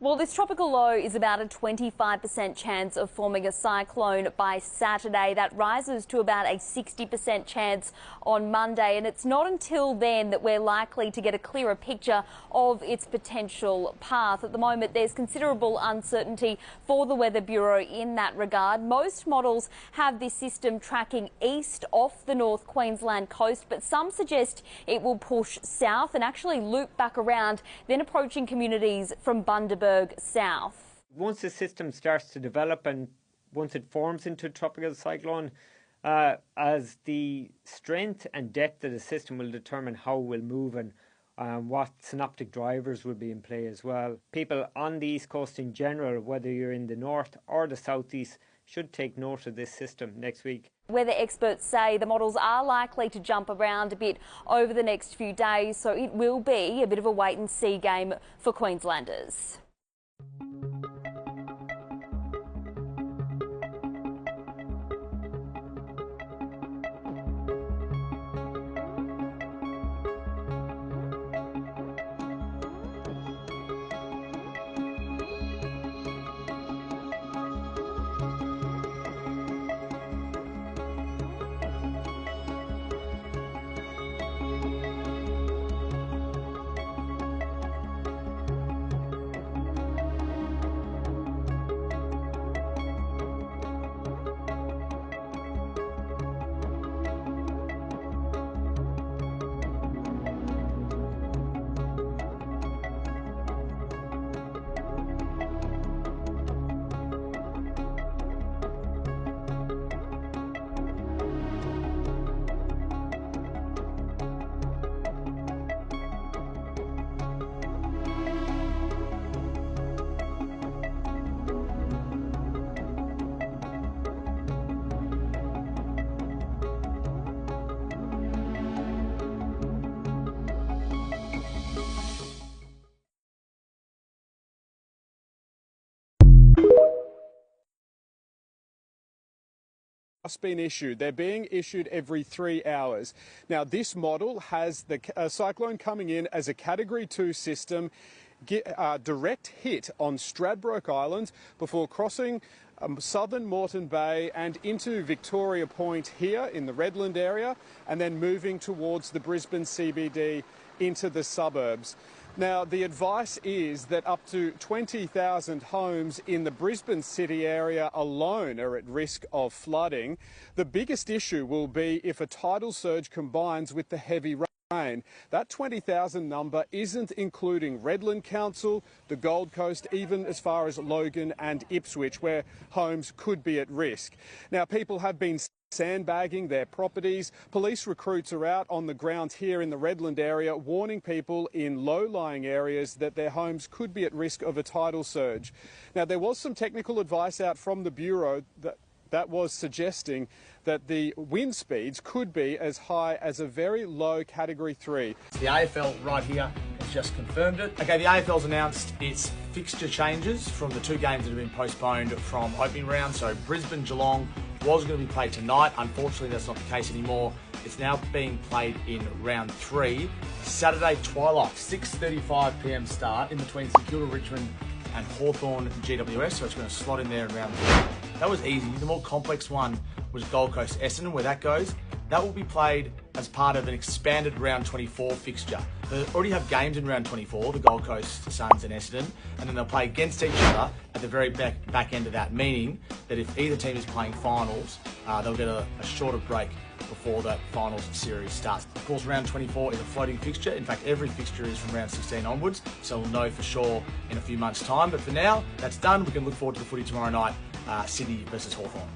Well, this tropical low is about a 25% chance of forming a cyclone by Saturday. That rises to about a 60% chance on Monday, and it's not until then that we're likely to get a clearer picture of its potential path. At the moment, there's considerable uncertainty for the Weather Bureau in that regard. Most models have this system tracking east off the North Queensland coast, but some suggest it will push south and actually loop back around, then approaching communities from Bundaberg south. Once the system starts to develop and once it forms into a tropical cyclone, as the strength and depth of the system will determine how it will move and what synoptic drivers will be in play as well. People on the East Coast in general, whether you're in the north or the southeast, should take note of this system next week. Weather experts say the models are likely to jump around a bit over the next few days, so it will be a bit of a wait and see game for Queenslanders. Been issued. They're being issued every 3 hours. Now, this model has the cyclone coming in as a Category 2 system, direct hit on Stradbroke Island before crossing southern Moreton Bay and into Victoria Point here in the Redland area, and then moving towards the Brisbane CBD into the suburbs. Now, the advice is that up to 20,000 homes in the Brisbane city area alone are at risk of flooding. The biggest issue will be if a tidal surge combines with the heavy rain. That 20,000 number isn't including Redland Council, the Gold Coast, even as far as Logan and Ipswich, where homes could be at risk. Now, people have been sandbagging their properties. Police recruits are out on the ground here in the Redland area, warning people in low-lying areas that their homes could be at risk of a tidal surge. Now, there was some technical advice out from the Bureau that was suggesting that the wind speeds could be as high as a very low Category 3. The AFL right here has just confirmed it. Okay, the AFL's announced its fixture changes from the two games that have been postponed from opening round. So Brisbane Geelong was going to be played tonight. Unfortunately, that's not the case anymore. It's now being played in round 3. Saturday twilight, 6:35 p.m. start in between St Kilda, Richmond and Hawthorn GWS. So it's going to slot in there in round 3. That was easy. The more complex one was Gold Coast Essendon, where that goes. That will be played as part of an expanded round 24 fixture. They already have games in round 24, the Gold Coast Suns and Essendon, and then they'll play against each other at the very back end of that, meaning that if either team is playing finals, they'll get a shorter break before that finals series starts. Of course, round 24 is a floating fixture. In fact, every fixture is from round 16 onwards, so we'll know for sure in a few months' time. But for now, that's done. We can look forward to the footy tomorrow night, Sydney versus Hawthorn.